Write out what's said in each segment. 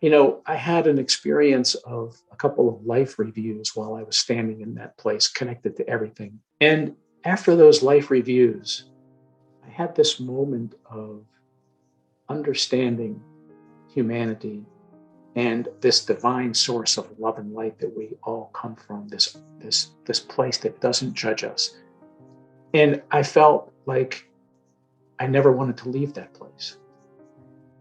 I had an experience of a couple of life reviews while I was standing in that place, connected to everything. And after those life reviews, I had this moment of understanding humanity and this divine source of love and light that we all come from, this place that doesn't judge us. And I felt like I never wanted to leave that place.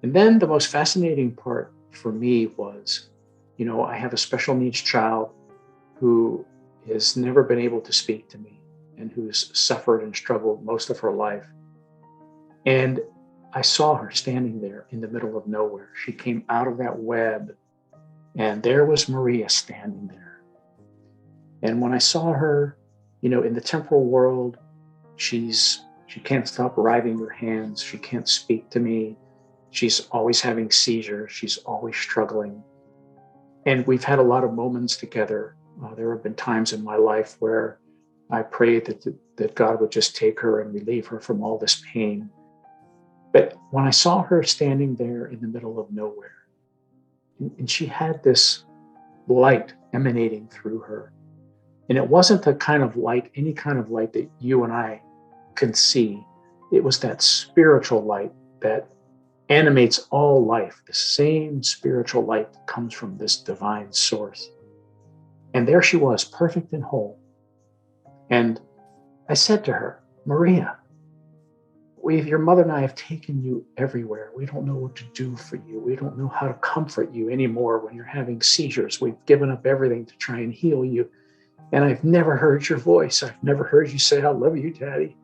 And then the most fascinating part for me was, I have a special needs child who has never been able to speak to me and who's suffered and struggled most of her life. And I saw her standing there in the middle of nowhere. She came out of that web, and there was Maria standing there. And when I saw her, in the temporal world, she can't stop writhing her hands. She can't speak to me. She's always having seizures. She's always struggling. And we've had a lot of moments together. There have been times in my life where I prayed that God would just take her and relieve her from all this pain. But when I saw her standing there in the middle of nowhere, and she had this light emanating through her, and it wasn't the kind of light, any kind of light that you and I can see. It was that spiritual light that animates all life, the same spiritual light that comes from this divine source. And there she was, perfect and whole. And I said to her, Maria, your mother and I have taken you everywhere. We don't know what to do for you. We don't know how to comfort you anymore when you're having seizures. We've given up everything to try and heal you. And I've never heard your voice. I've never heard you say, I love you, Daddy.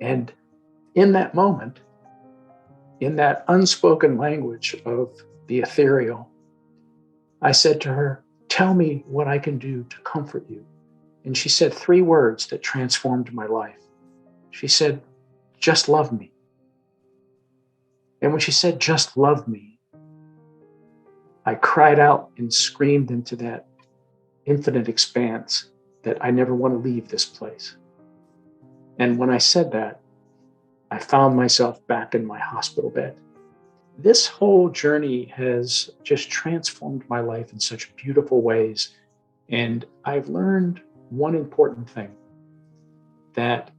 And in that moment, in that unspoken language of the ethereal, I said to her, tell me what I can do to comfort you. And she said 3 words that transformed my life. She said, just love me. And when she said, just love me, I cried out and screamed into that infinite expanse that I never want to leave this place. And when I said that, I found myself back in my hospital bed. This whole journey has just transformed my life in such beautiful ways. And I've learned one important thing, that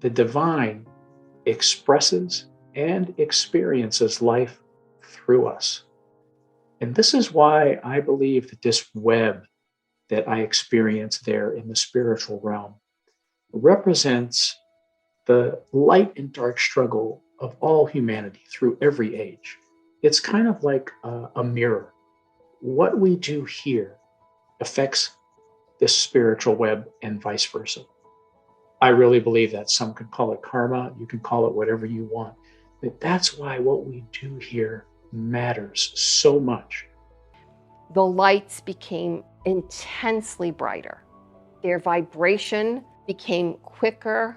the divine expresses and experiences life through us. And this is why I believe that this web that I experience there in the spiritual realm represents the light and dark struggle of all humanity through every age. It's kind of like a mirror. What we do here affects this spiritual web and vice versa. I really believe that. Some can call it karma. You can call it whatever you want. But that's why what we do here matters so much. The lights became intensely brighter. Their vibration became quicker.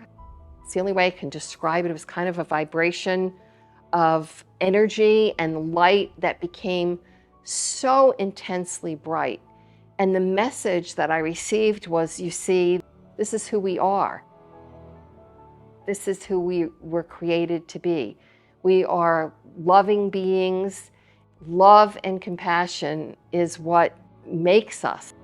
It's the only way I can describe it. It was kind of a vibration of energy and light that became so intensely bright. And the message that I received was, you see, this is who we are. This is who we were created to be. We are loving beings. Love and compassion is what makes us.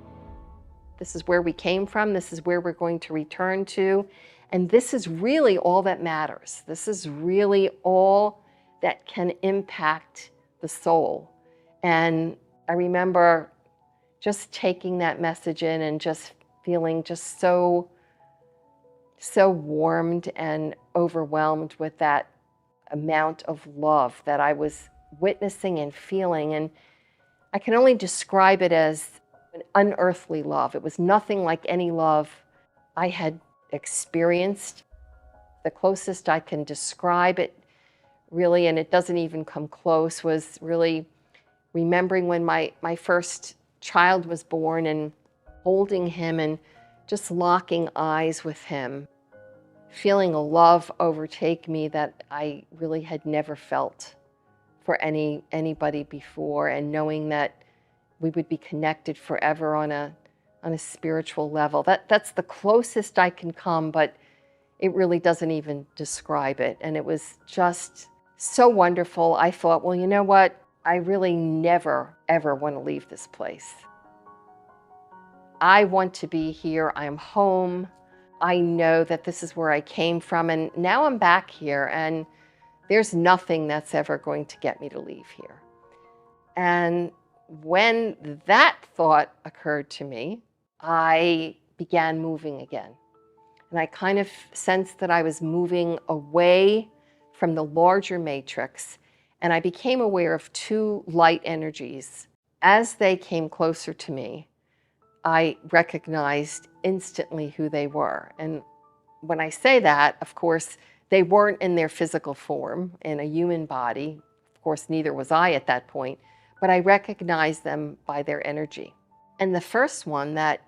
This is where we came from. This is where we're going to return to. And this is really all that matters. This is really all that can impact the soul. And I remember just taking that message in and just feeling just so warmed and overwhelmed with that amount of love that I was witnessing and feeling. And I can only describe it as an unearthly love. It was nothing like any love I had experienced. The closest I can describe it, really, and it doesn't even come close, was really remembering when my first child was born and holding him and just locking eyes with him, feeling a love overtake me that I really had never felt for anybody before, and knowing that we would be connected forever on a spiritual level. That's the closest I can come, but it really doesn't even describe it. And it was just so wonderful. I thought, well, you know what? I really never, ever want to leave this place. I want to be here. I'm home. I know that this is where I came from, and now I'm back here, and there's nothing that's ever going to get me to leave here. And when that thought occurred to me, I began moving again. And I kind of sensed that I was moving away from the larger matrix, and I became aware of two light energies. As they came closer to me, I recognized instantly who they were. And when I say that, of course, they weren't in their physical form in a human body. Of course, neither was I at that point, but I recognized them by their energy. And the first one that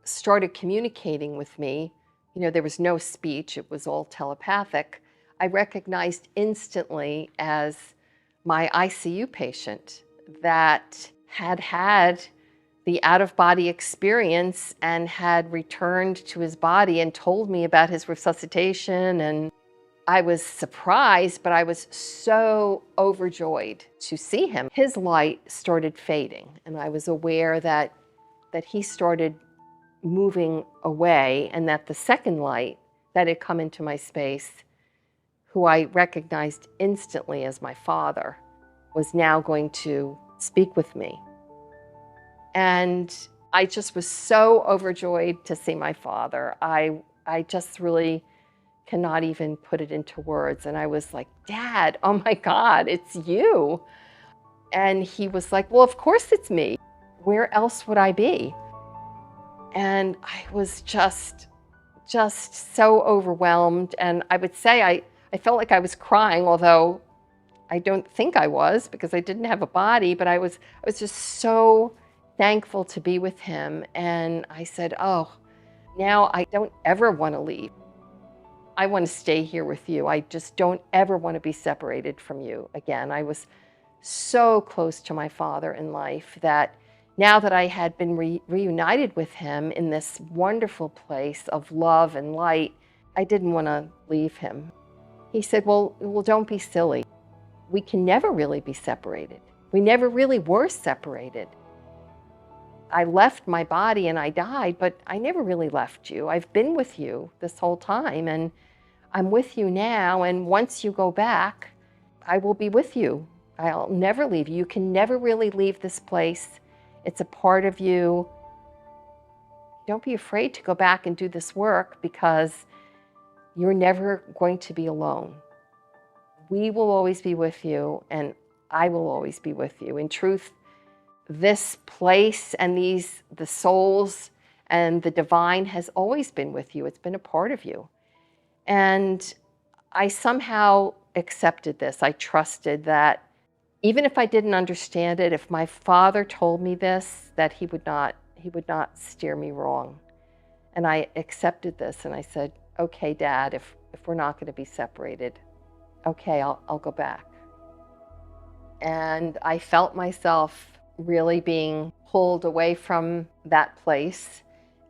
started communicating with me, there was no speech, it was all telepathic. I recognized instantly as my ICU patient that had the out-of-body experience and had returned to his body and told me about his resuscitation. And I was surprised, but I was so overjoyed to see him. His light started fading, and I was aware that he started moving away, and that the second light that had come into my space, who I recognized instantly as my father, was now going to speak with me. And I just was so overjoyed to see my father. I just really cannot even put it into words. And I was like, Dad, oh my God, it's you. And he was like, well, of course it's me. Where else would I be? And I was just so overwhelmed. And I would say I felt like I was crying, although I don't think I was, because I didn't have a body, but I was just so thankful to be with him. And I said, oh, now I don't ever want to leave. I want to stay here with you. I just don't ever want to be separated from you again. I was so close to my father in life that now that I had been reunited with him in this wonderful place of love and light, I didn't want to leave him. He said, well, don't be silly. We can never really be separated. We never really were separated. I left my body and I died, but I never really left you. I've been with you this whole time, and I'm with you now. And once you go back, I will be with you. I'll never leave you. You can never really leave this place. It's a part of you. Don't be afraid to go back and do this work, because you're never going to be alone. We will always be with you, and I will always be with you. In truth, this place and the souls and the divine has always been with you. It's been a part of you. And I somehow accepted this. I trusted that even if I didn't understand it, if my father told me this, that he would not steer me wrong. And I accepted this, and I said, okay, Dad, if we're not going to be separated, okay, I'll go back. And I felt myself really being pulled away from that place.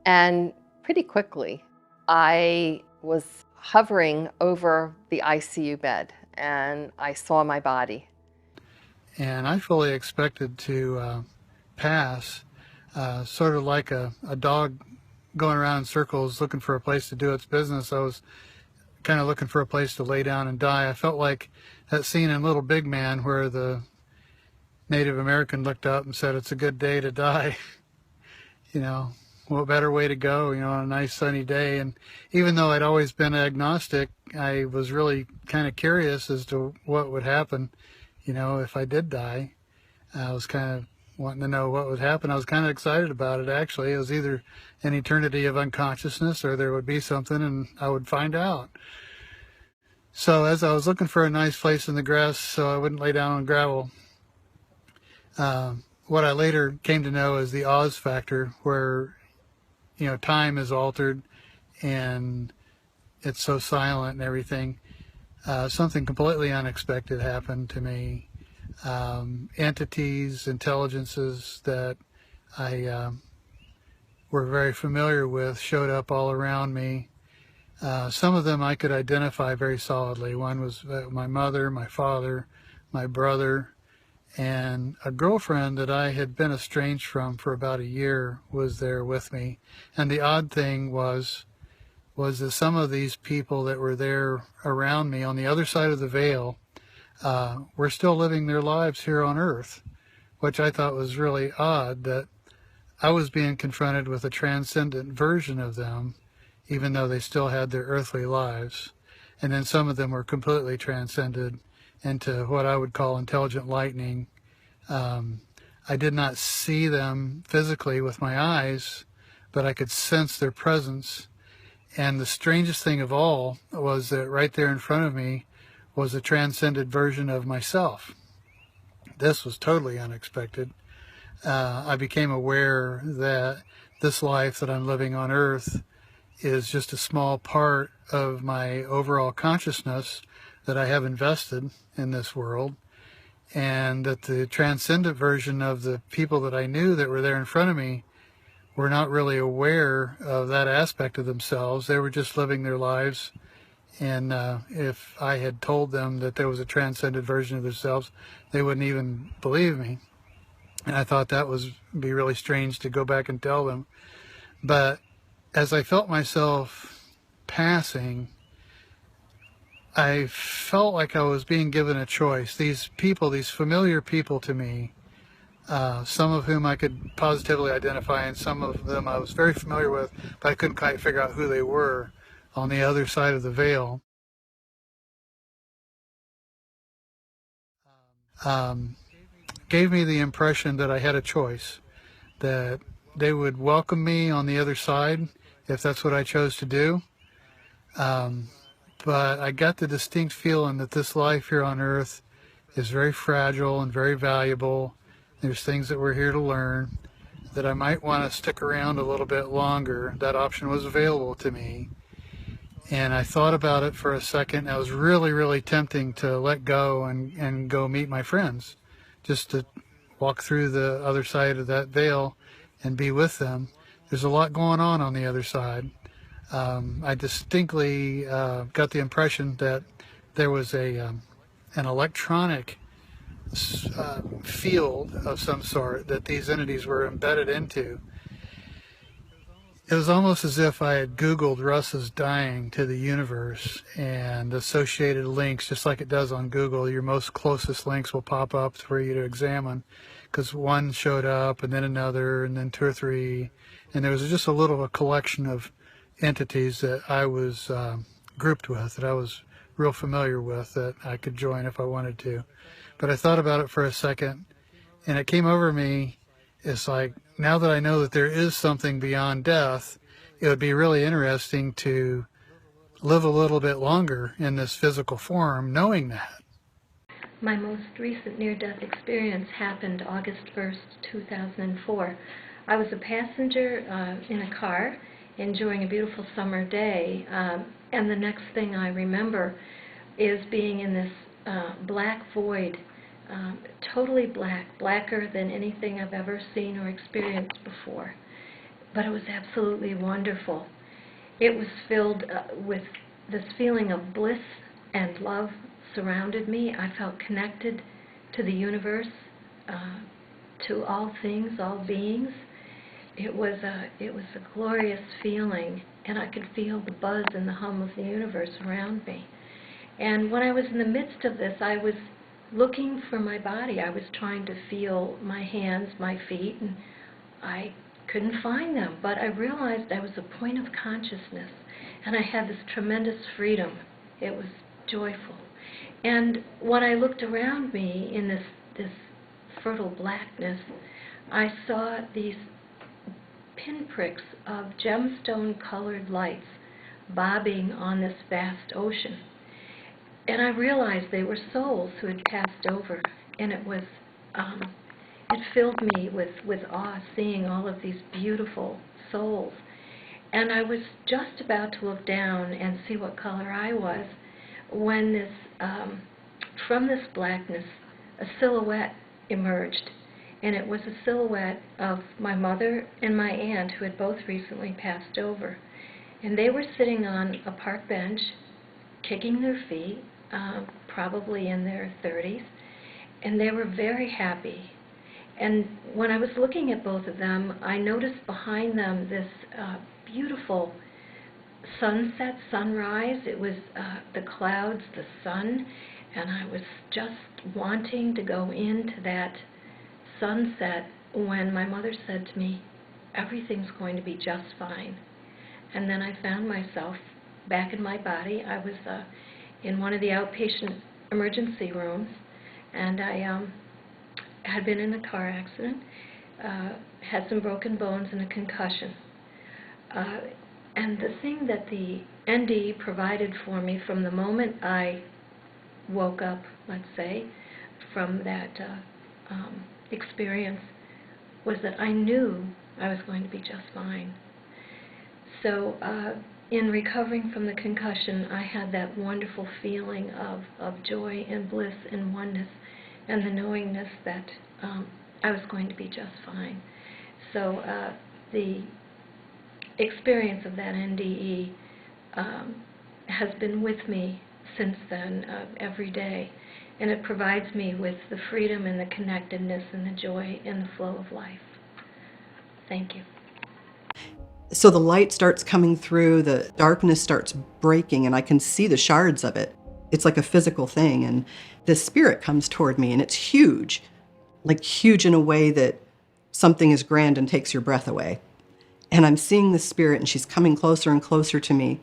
And pretty quickly, I was hovering over the ICU bed, and I saw my body. And I fully expected to pass, sort of like a dog going around in circles looking for a place to do its business. I was kind of looking for a place to lay down and die. I felt like that scene in Little Big Man where the Native American looked up and said, it's a good day to die. What better way to go, on a nice sunny day. And even though I'd always been agnostic, I was really kind of curious as to what would happen, if I did die. I was kind of wanting to know what would happen. I was kind of excited about it, actually. It was either an eternity of unconsciousness or there would be something and I would find out. So as I was looking for a nice place in the grass so I wouldn't lay down on gravel, what I later came to know is the Oz factor, where, time is altered and it's so silent and everything. Something completely unexpected happened to me. Entities, intelligences that I were very familiar with showed up all around me. Some of them I could identify very solidly. One was my mother, my father, my brother, And a girlfriend that I had been estranged from for about a year was there with me. And the odd thing was that some of these people that were there around me on the other side of the veil were still living their lives here on earth, which I thought was really odd, that I was being confronted with a transcendent version of them, even though they still had their earthly lives. And then some of them were completely transcended into what I would call intelligent lightning. I did not see them physically with my eyes, but I could sense their presence. And the strangest thing of all was that right there in front of me was a transcended version of myself. This was totally unexpected. I became aware that this life that I'm living on earth is just a small part of my overall consciousness that I have invested in this world, and that the transcendent version of the people that I knew that were there in front of me were not really aware of that aspect of themselves. They were just living their lives, and if I had told them that there was a transcended version of themselves, they wouldn't even believe me. And I thought that would be really strange to go back and tell them. But as I felt myself passing, I felt like I was being given a choice. These people, these familiar people to me, some of whom I could positively identify, and some of them I was very familiar with, but I couldn't quite figure out who they were on the other side of the veil. Gave me the impression that I had a choice, that they would welcome me on the other side if that's what I chose to do. But I got the distinct feeling that this life here on earth is very fragile and very valuable. There's things that we're here to learn, that I might want to stick around a little bit longer. That option was available to me. And I thought about it for a second. I was really, really tempting to let go and go meet my friends, just to walk through the other side of that veil and be with them. There's a lot going on the other side. I distinctly got the impression that there was an electronic field of some sort that these entities were embedded into. It was almost as if I had Googled Russ's dying to the universe and associated links, just like it does on Google. Your most closest links will pop up for you to examine, because one showed up and then another and then two or three. And there was just a collection of entities that I was grouped with, that I was real familiar with, that I could join if I wanted to. But I thought about it for a second, and it came over me. It's like, now that I know that there is something beyond death, it would be really interesting to live a little bit longer in this physical form, knowing that. My most recent near-death experience happened August 1st, 2004. I was a passenger in a car enjoying a beautiful summer day, and the next thing I remember is being in this black void, totally black, blacker than anything I've ever seen or experienced before. But it was absolutely wonderful. It was filled with this feeling of bliss and love surrounded me. I felt connected to the universe, to all things, all beings. It was a glorious feeling, and I could feel the buzz and the hum of the universe around me. And when I was in the midst of this, I was looking for my body. I was trying to feel my hands, my feet, and I couldn't find them. But I realized I was a point of consciousness, and I had this tremendous freedom. It was joyful. And when I looked around me in this fertile blackness, I saw these pinpricks of gemstone-colored lights bobbing on this vast ocean. And I realized they were souls who had passed over, and it filled me with awe seeing all of these beautiful souls. And I was just about to look down and see what color I was when from this blackness, a silhouette emerged. And it was a silhouette of my mother and my aunt, who had both recently passed over. And they were sitting on a park bench, kicking their feet, probably in their 30s. and they were very happy. And when I was looking at both of them, I noticed behind them this beautiful sunset, sunrise. It was the clouds, the sun, and I was just wanting to go into that sunset when my mother said to me, "Everything's going to be just fine." And then I found myself back in my body. I was in one of the outpatient emergency rooms, and I had been in a car accident, had some broken bones and a concussion. And the thing that the NDE provided for me from the moment I woke up, let's say, from that experience, was that I knew I was going to be just fine. So in recovering from the concussion, I had that wonderful feeling of joy and bliss and oneness, and the knowingness that I was going to be just fine. So the experience of that NDE has been with me since then, every day, and it provides me with the freedom and the connectedness and the joy and the flow of life. Thank you. So the light starts coming through, the darkness starts breaking, and I can see the shards of it. It's like a physical thing, and the spirit comes toward me, and it's huge, like huge in a way that something is grand and takes your breath away. And I'm seeing the spirit, and she's coming closer and closer to me.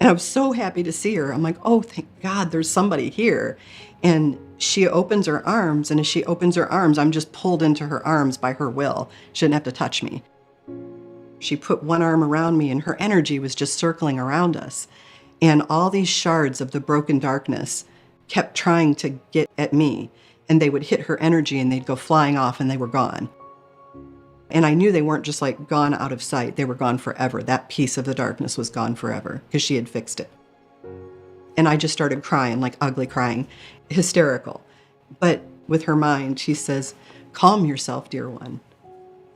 And I was so happy to see her. I'm like, oh, thank God, there's somebody here. And she opens her arms, and as she opens her arms, I'm just pulled into her arms by her will. She didn't have to touch me. She put one arm around me, and her energy was just circling around us. And all these shards of the broken darkness kept trying to get at me, and they would hit her energy, and they'd go flying off, and they were gone. And I knew they weren't just like gone out of sight. They were gone forever. That piece of the darkness was gone forever because she had fixed it. And I just started crying, like ugly crying, hysterical. But with her mind, she says, "Calm yourself, dear one."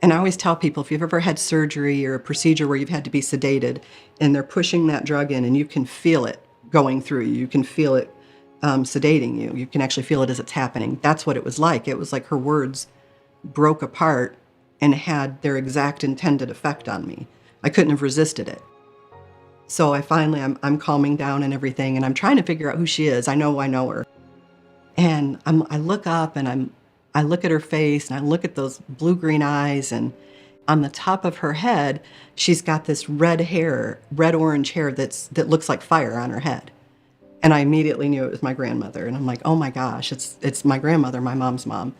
And I always tell people, if you've ever had surgery or a procedure where you've had to be sedated and they're pushing that drug in and you can feel it going through you, you can feel it sedating you, you can actually feel it as it's happening. That's what it was like. It was like her words broke apart and had their exact intended effect on me. I couldn't have resisted it. So I'm calming down and everything, and I'm trying to figure out who she is. I know her. And I look up, and I look at her face, and I look at those blue-green eyes, and on the top of her head, she's got this red-orange hair that looks like fire on her head. And I immediately knew it was my grandmother. And I'm like, oh my gosh, it's my grandmother, my mom's mom.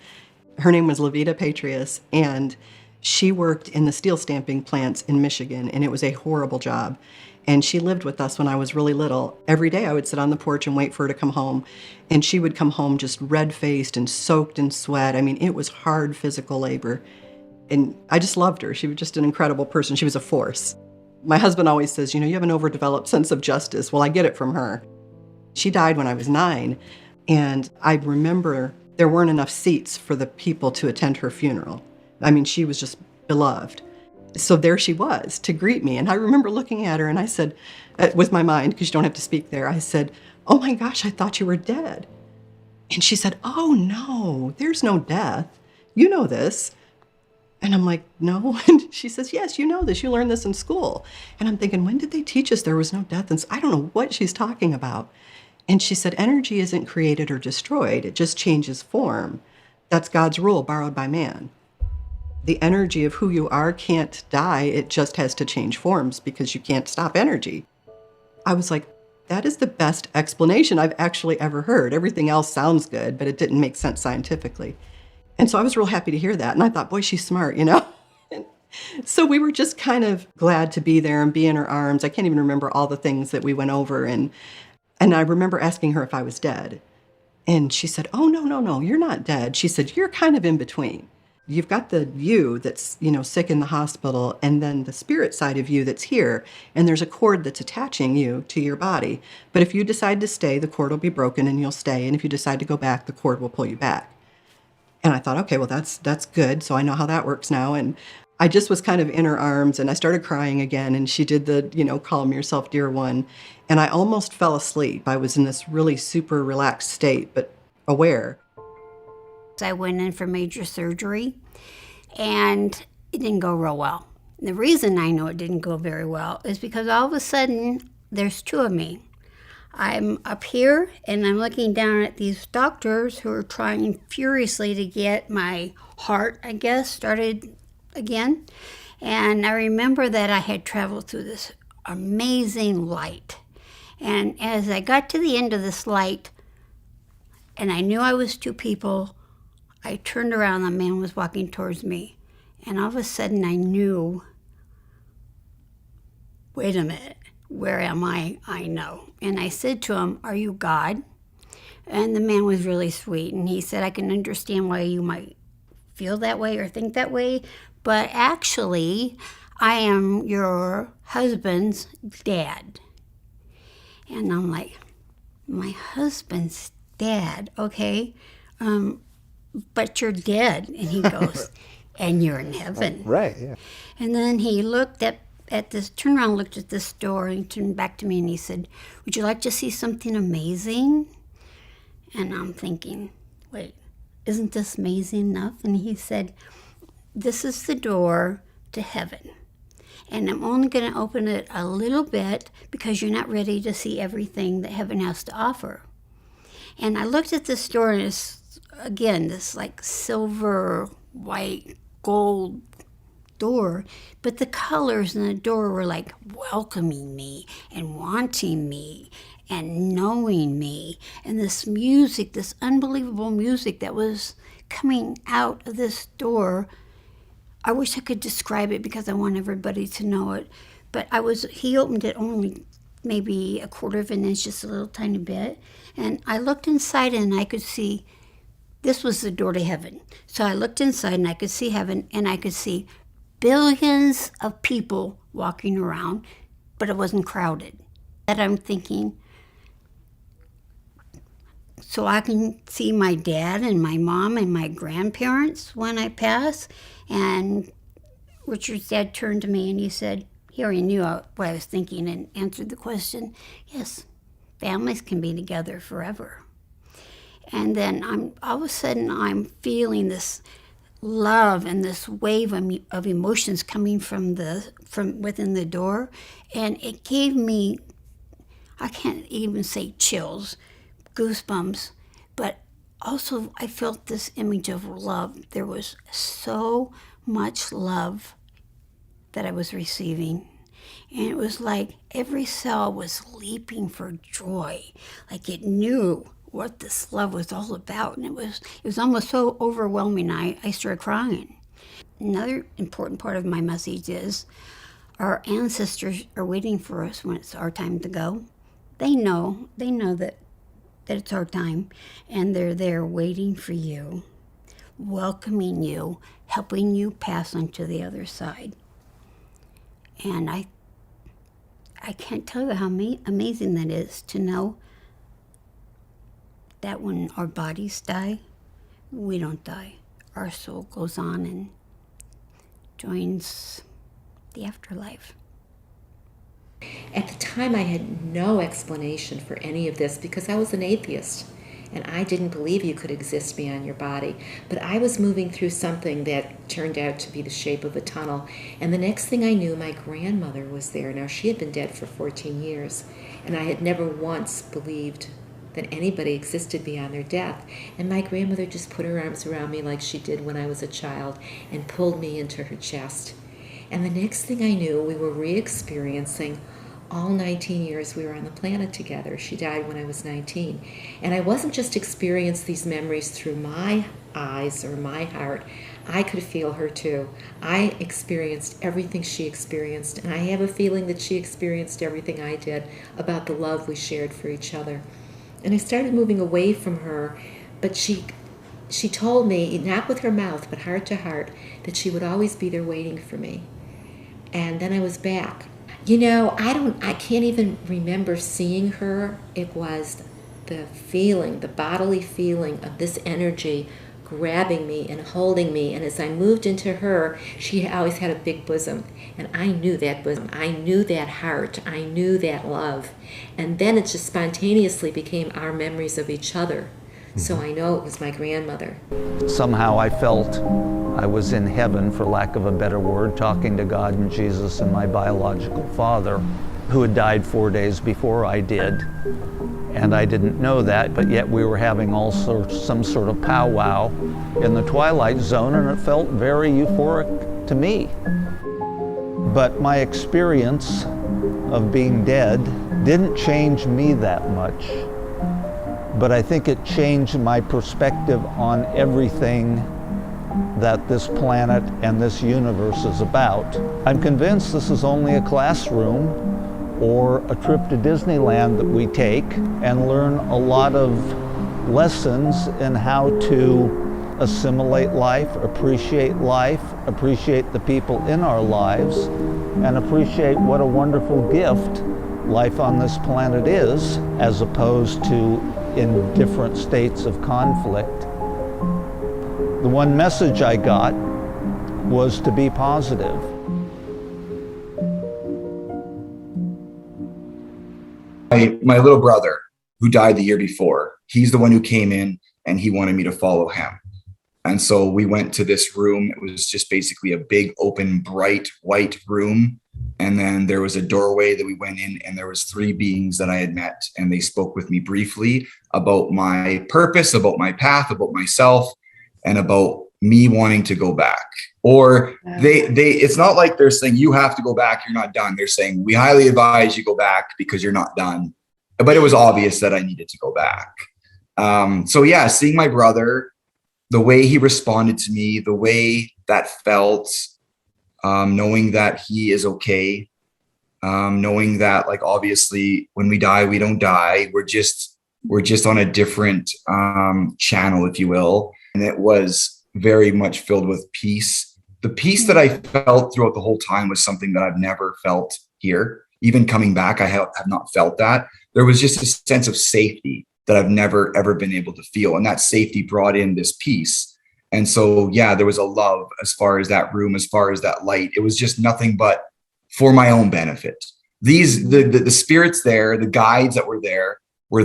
Her name was Levita Patrius, and she worked in the steel stamping plants in Michigan, and it was a horrible job. And she lived with us when I was really little. Every day I would sit on the porch and wait for her to come home, and she would come home just red-faced and soaked in sweat. I mean, it was hard physical labor, and I just loved her. She was just an incredible person. She was a force. My husband always says, you have an overdeveloped sense of justice. Well, I get it from her. She died when I was 9, and I remember there weren't enough seats for the people to attend her funeral. I mean, she was just beloved. So there she was to greet me. And I remember looking at her, and I said, with my mind, because you don't have to speak there, I said, "Oh my gosh, I thought you were dead." And she said, "Oh no, there's no death. You know this." And I'm like, "No." And she says, "Yes, you know this. You learned this in school." And I'm thinking, when did they teach us there was no death? And I don't know what she's talking about. And she said, "Energy isn't created or destroyed. It just changes form. That's God's rule borrowed by man. The energy of who you are can't die. It just has to change forms because you can't stop energy." I was like, that is the best explanation I've actually ever heard. Everything else sounds good, but it didn't make sense scientifically. And so I was real happy to hear that. And I thought, boy, she's smart, So we were just kind of glad to be there and be in her arms. I can't even remember all the things that we went over. And I remember asking her if I was dead. And she said, "Oh, no, you're not dead." She said, "You're kind of in between. You've got the you that's, sick in the hospital, and then the spirit side of you that's here, and there's a cord that's attaching you to your body. But if you decide to stay, the cord will be broken and you'll stay. And if you decide to go back, the cord will pull you back." And I thought, okay, well, that's good. So I know how that works now. And I just was kind of in her arms, and I started crying again. And she did the, "Calm yourself, dear one." And I almost fell asleep. I was in this really super relaxed state, but aware. I went in for major surgery, and it didn't go real well. The reason I know it didn't go very well is because all of a sudden, there's two of me. I'm up here, and I'm looking down at these doctors who are trying furiously to get my heart, I guess, started again. And I remember that I had traveled through this amazing light. And as I got to the end of this light, and I knew I was two people, I turned around, the man was walking towards me. And all of a sudden I knew, wait a minute, where am I? I know. And I said to him, are you God? And the man was really sweet. And he said, I can understand why you might feel that way or think that way, but actually, I am your husband's dad. And I'm like, my husband's dad, okay, but you're dead. And he goes, and you're in heaven. Right, yeah. And then he looked at this, turned around, looked at this door, and turned back to me, and he said, would you like to see something amazing? And I'm thinking, wait, isn't this amazing enough? And he said, this is the door to heaven. And I'm only going to open it a little bit because you're not ready to see everything that heaven has to offer. And I looked at this door, and it's, again, this like silver, white, gold door, but the colors in the door were like welcoming me and wanting me and knowing me. And this music, this unbelievable music that was coming out of this door, I wish I could describe it because I want everybody to know it. But he opened it only maybe a quarter of an inch, just a little tiny bit. And I looked inside and I could see, this was the door to heaven. So I looked inside and I could see heaven, and I could see billions of people walking around, but it wasn't crowded. That I'm thinking, so I can see my dad and my mom and my grandparents when I pass. And Richard's dad turned to me and he said, he already knew what I was thinking and answered the question, yes, families can be together forever. And then all of a sudden I'm feeling this love and this wave of emotions coming from within the door, and it gave me, I can't even say chills, goosebumps, but also I felt this image of love. There was so much love that I was receiving, and it was like every cell was leaping for joy, like it knew what this love was all about. And it was almost so overwhelming, I started crying. Another important part of my message is our ancestors are waiting for us when it's our time to go. They know that it's our time, and they're there waiting for you, welcoming you, helping you pass on to the other side. And I can't tell you how amazing that is to know that when our bodies die, we don't die. Our soul goes on and joins the afterlife. At the time, I had no explanation for any of this because I was an atheist, and I didn't believe you could exist beyond your body. But I was moving through something that turned out to be the shape of a tunnel, and the next thing I knew, my grandmother was there. Now, she had been dead for 14 years, and I had never once believed that anybody existed beyond their death. And my grandmother just put her arms around me like she did when I was a child and pulled me into her chest. And the next thing I knew, we were re-experiencing all 19 years we were on the planet together. She died when I was 19. And I wasn't just experiencing these memories through my eyes or my heart. I could feel her too. I experienced everything she experienced, and I have a feeling that she experienced everything I did about the love we shared for each other. And I started moving away from her, but she told me, not with her mouth, but heart to heart, that she would always be there waiting for me. And then I was back. You know, I can't even remember seeing her. It was the feeling, the bodily feeling of this energy grabbing me and holding me. And as I moved into her, she always had a big bosom. And I knew that bosom. I knew that heart. I knew that love. And then it just spontaneously became our memories of each other. So I know it was my grandmother. Somehow I felt I was in heaven, for lack of a better word, talking to God and Jesus and my biological father, who had died 4 days before I did. And I didn't know that, but yet we were having also some sort of powwow in the Twilight Zone, and it felt very euphoric to me. But my experience of being dead didn't change me that much. But I think it changed my perspective on everything that this planet and this universe is about. I'm convinced this is only a classroom or a trip to Disneyland that we take and learn a lot of lessons in how to assimilate life, appreciate the people in our lives, and appreciate what a wonderful gift life on this planet is, as opposed to in different states of conflict. The one message I got was to be positive. My little brother, who died the year before, he's the one who came in and he wanted me to follow him. And so we went to this room. It was just basically a big, open, bright, white room. And then there was a doorway that we went in, and there was 3 beings that I had met, and they spoke with me briefly about my purpose, about my path, about myself, and about me wanting to go back. Or it's not like they're saying you have to go back, you're not done. They're saying we highly advise you go back because you're not done. But it was obvious that I needed to go back. So yeah, seeing my brother, the way he responded to me, the way that felt, knowing that he is okay, knowing that, like, obviously when we die, we don't die. We're just on a different channel, if you will. And it was very much filled with peace. The peace that I felt throughout the whole time was something that I've never felt here. Even coming back, I have not felt that. There was just a sense of safety that I've never, ever been able to feel. And that safety brought in this peace. And so, yeah, there was a love as far as that room, as far as that light. It was just nothing but for my own benefit. The spirits there, the guides that were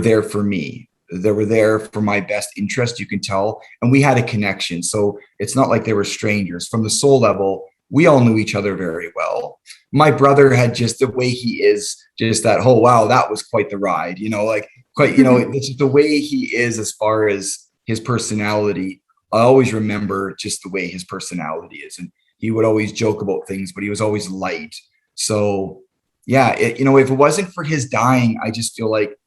there for me. They were there for my best interest, you can tell. And we had a connection. So it's not like they were strangers. From the soul level, we all knew each other very well. My brother had just the way he is, just that, oh, wow, that was quite the ride, it's just the way he is as far as his personality. I always remember just the way his personality is. And he would always joke about things, but he was always light. So yeah, if it wasn't for his dying, I just feel like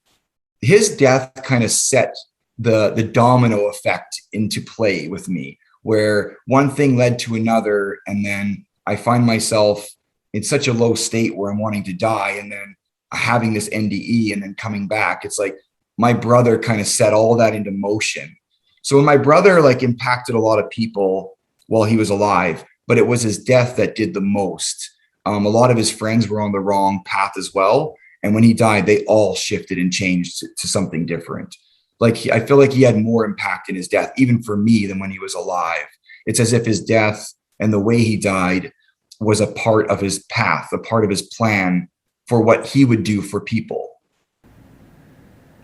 his death kind of set the domino effect into play with me, where one thing led to another. And then I find myself in such a low state where I'm wanting to die, and then having this NDE and then coming back. It's like my brother kind of set all that into motion. So when my brother impacted a lot of people while he was alive, but it was his death that did the most. A lot of his friends were on the wrong path as well. And when he died, they all shifted and changed to something different. I feel like he had more impact in his death, even for me, than when he was alive. It's as if his death and the way he died was a part of his path, a part of his plan for what he would do for people.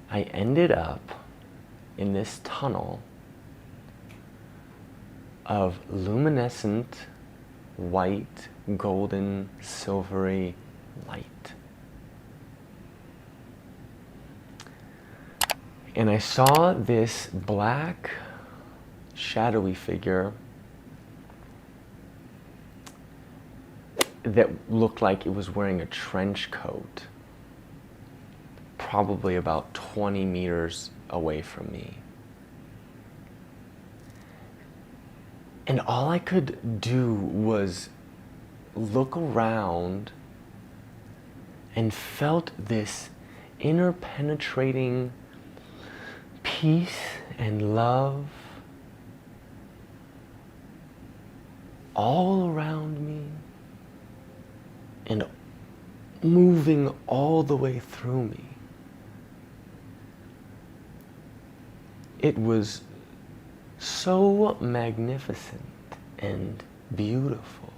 I ended up in this tunnel of luminescent, white, golden, silvery light. And I saw this black, shadowy figure that looked like it was wearing a trench coat, probably about 20 meters away from me. And all I could do was look around and felt this inner penetrating peace and love all around me and moving all the way through me. It was so magnificent and beautiful.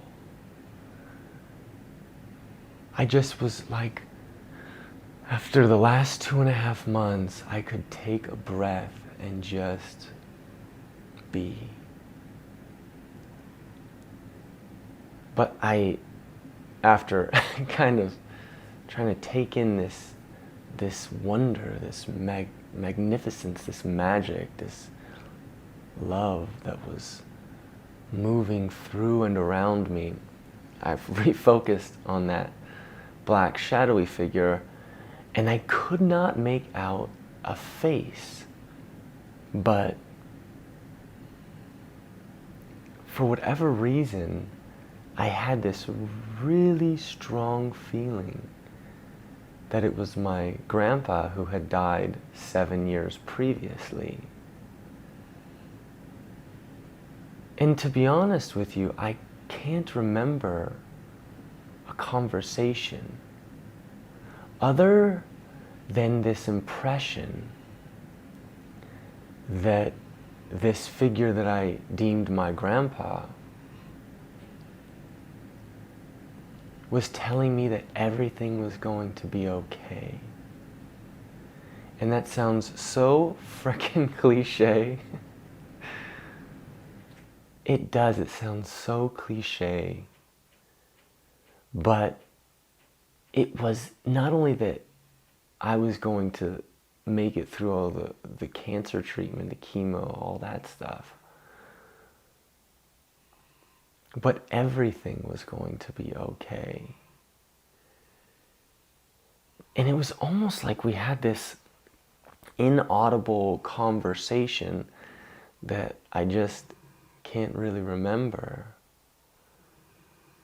I just was like, after the last 2.5 months, I could take a breath and just be. But after kind of trying to take in this wonder, this magnificence, this magic, this love that was moving through and around me, I've refocused on that black shadowy figure, and I could not make out a face, but for whatever reason, I had this really strong feeling that it was my grandpa who had died 7 years previously. And to be honest with you, I can't remember a conversation other than this impression that this figure that I deemed my grandpa was telling me that everything was going to be okay. And that sounds so frickin' cliche. It does, it sounds so cliche. But it was not only that I was going to make it through all the cancer treatment, the chemo, all that stuff, but everything was going to be okay. And it was almost like we had this inaudible conversation that I just can't really remember,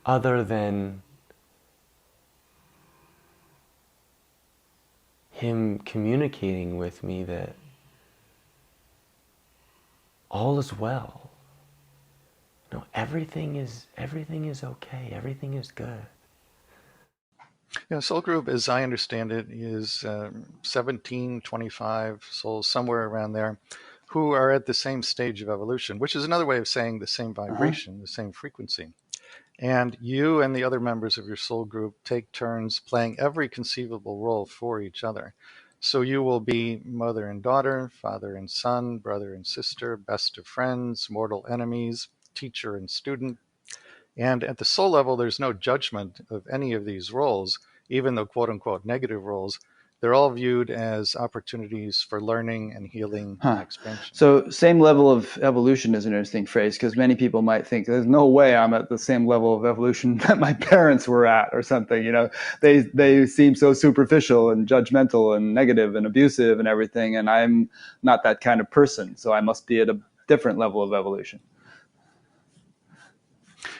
other than him communicating with me that all is well. No, everything is okay. Everything is good. Yeah, soul group, as I understand it, is 17, 25 souls, somewhere around there, who are at the same stage of evolution, which is another way of saying the same vibration, the same frequency. And you and the other members of your soul group take turns playing every conceivable role for each other. So you will be mother and daughter, father and son, brother and sister, best of friends, mortal enemies, teacher and student. And at the soul level, there's no judgment of any of these roles, even though quote unquote negative roles. They're all viewed as opportunities for learning and healing and expansion. So same level of evolution is an interesting phrase, because many people might think there's no way I'm at the same level of evolution that my parents were at or something. You know, they seem so superficial and judgmental and negative and abusive and everything. And I'm not that kind of person. So I must be at a different level of evolution.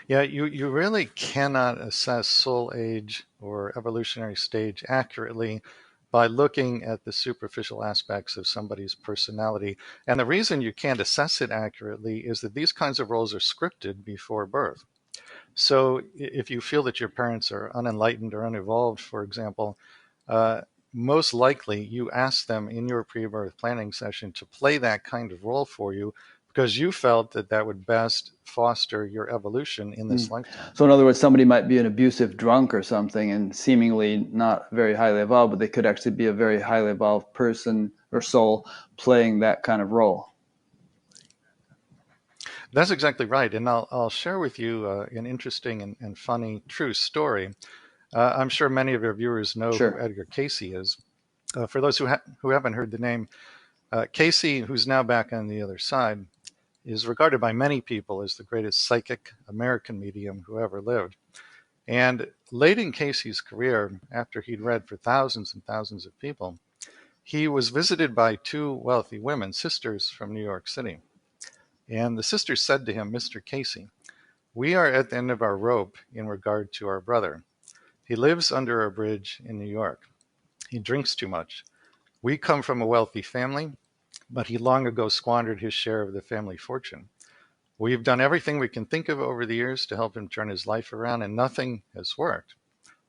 Yeah, you really cannot assess soul age or evolutionary stage accurately by looking at the superficial aspects of somebody's personality. And the reason you can't assess it accurately is that these kinds of roles are scripted before birth. So if you feel that your parents are unenlightened or unevolved, for example, most likely you ask them in your pre-birth planning session to play that kind of role for you, because you felt that that would best foster your evolution in this lifetime. So in other words, somebody might be an abusive drunk or something and seemingly not very highly evolved, but they could actually be a very highly evolved person or soul playing that kind of role. That's exactly right. And I'll share with you an interesting and funny true story. I'm sure many of your viewers know who Edgar Cayce is. For those who haven't heard the name, Cayce, who's now back on the other side, is regarded by many people as the greatest psychic American medium who ever lived. And late in Cayce's career, after he'd read for thousands and thousands of people, he was visited by two wealthy women, sisters from New York City. And the sisters said to him, "Mr. Cayce, we are at the end of our rope in regard to our brother. He lives under a bridge in New York. He drinks too much. We come from a wealthy family, but he long ago squandered his share of the family fortune. We've done everything we can think of over the years to help him turn his life around, and nothing has worked.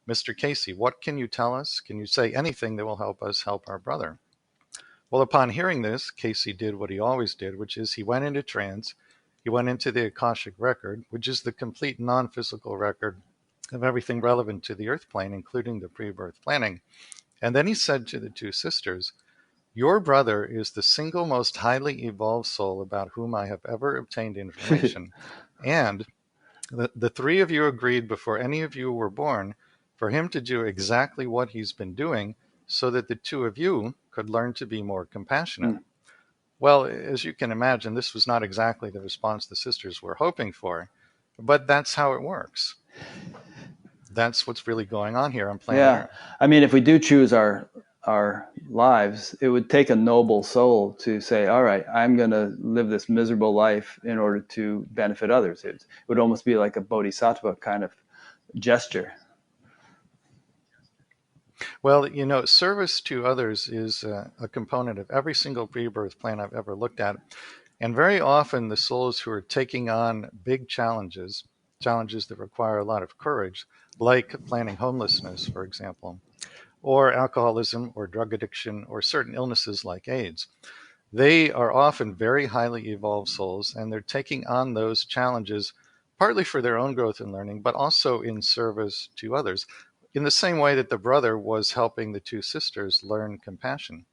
Mr. Cayce, what can you tell us? Can you say anything that will help us help our brother?" Well, upon hearing this, Cayce did what he always did, which is he went into trance. He went into the Akashic record, which is the complete non-physical record of everything relevant to the earth plane, including the pre-birth planning. And then he said to the two sisters, Your brother is the single most highly evolved soul about whom I have ever obtained information. And the three of you agreed before any of you were born for him to do exactly what he's been doing so that the two of you could learn to be more compassionate. Well, as you can imagine, this was not exactly the response the sisters were hoping for, but that's how it works. That's what's really going on here on planet Earth. I mean, if we do choose our lives, it would take a noble soul to say, all right, I'm going to live this miserable life in order to benefit others. It would almost be like a bodhisattva kind of gesture. Well, you know, service to others is a component of every single rebirth plan I've ever looked at. And very often the souls who are taking on big challenges that require a lot of courage, like planning homelessness, for example, or alcoholism or drug addiction or certain illnesses like AIDS, they are often very highly evolved souls, and they're taking on those challenges partly for their own growth and learning, but also in service to others, in the same way that the brother was helping the two sisters learn compassion.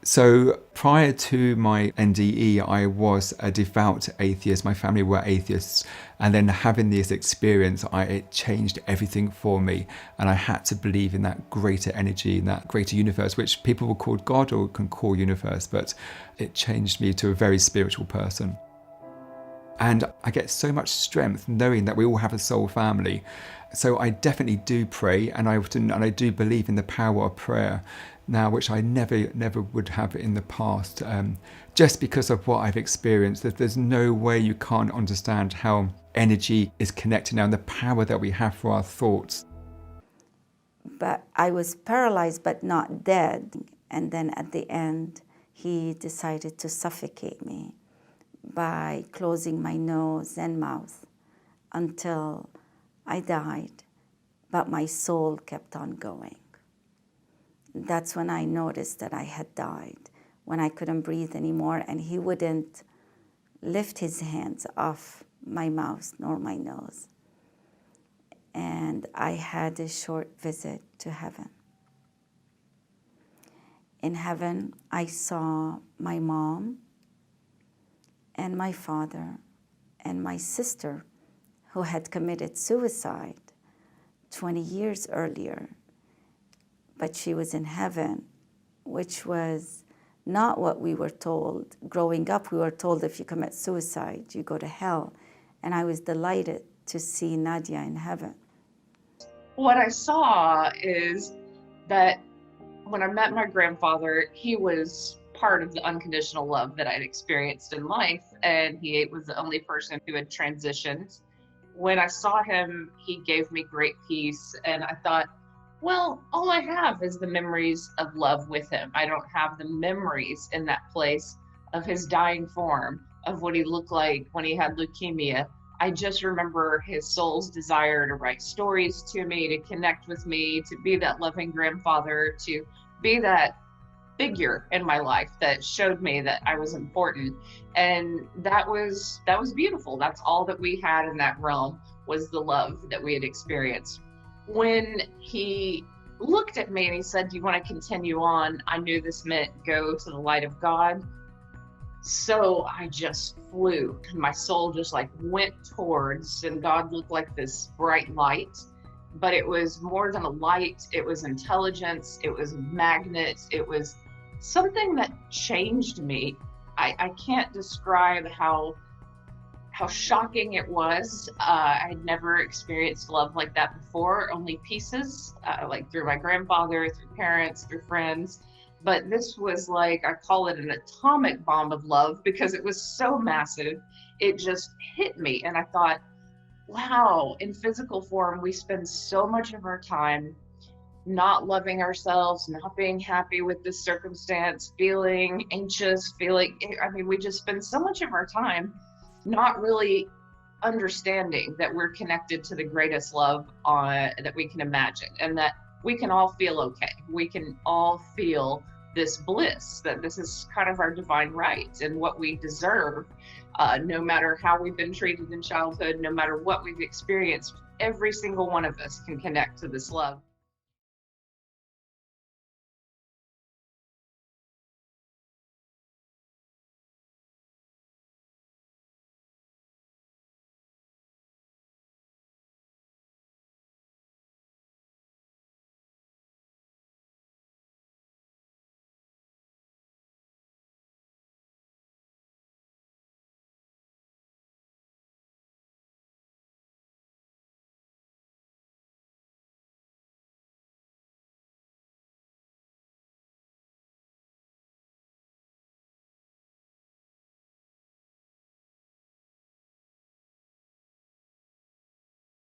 So prior to my NDE, I was a devout atheist. My family were atheists. And then having this experience, it changed everything for me. And I had to believe in that greater energy, in that greater universe, which people will call God or can call universe. But it changed me to a very spiritual person. And I get so much strength knowing that we all have a soul family. So I definitely do pray, and I do believe in the power of prayer now, which I never would have in the past, just because of what I've experienced. That there's no way you can't understand how energy is connected now and the power that we have for our thoughts. But I was paralyzed but not dead, and then at the end he decided to suffocate me by closing my nose and mouth until I died, but my soul kept on going. That's when I noticed that I had died, when I couldn't breathe anymore, and he wouldn't lift his hands off my mouth nor my nose. And I had a short visit to heaven. In heaven, I saw my mom and my father and my sister, who had committed suicide 20 years earlier. But she was in heaven, which was not what we were told. Growing up, we were told if you commit suicide, you go to hell. And I was delighted to see Nadia in heaven. What I saw is that when I met my grandfather, he was part of the unconditional love that I'd experienced in life, and he was the only person who had transitioned. When I saw him, he gave me great peace, and I thought, well, all I have is the memories of love with him. I don't have the memories in that place of his dying form, of what he looked like when he had leukemia. I just remember his soul's desire to write stories to me, to connect with me, to be that loving grandfather, to be that figure in my life that showed me that I was important. And that was beautiful. That's all that we had in that realm, was the love that we had experienced. When he looked at me and he said, "Do you want to continue on?" I knew this meant go to the light of God. So I just flew, and my soul just like went towards, and God looked like this bright light, but it was more than a light. It was intelligence. It was a magnet. It was something that changed me. I can't describe how shocking it was. I'd never experienced love like that before, only pieces, like through my grandfather, through parents, through friends. But this was like, I call it an atomic bomb of love, because it was so massive. It just hit me. And I thought, wow, in physical form, we spend so much of our time not loving ourselves, not being happy with this circumstance, feeling anxious, we just spend so much of our time not really understanding that we're connected to the greatest love that we can imagine, and that we can all feel okay. We can all feel this bliss, that this is kind of our divine right and what we deserve, no matter how we've been treated in childhood, no matter what we've experienced. Every single one of us can connect to this love.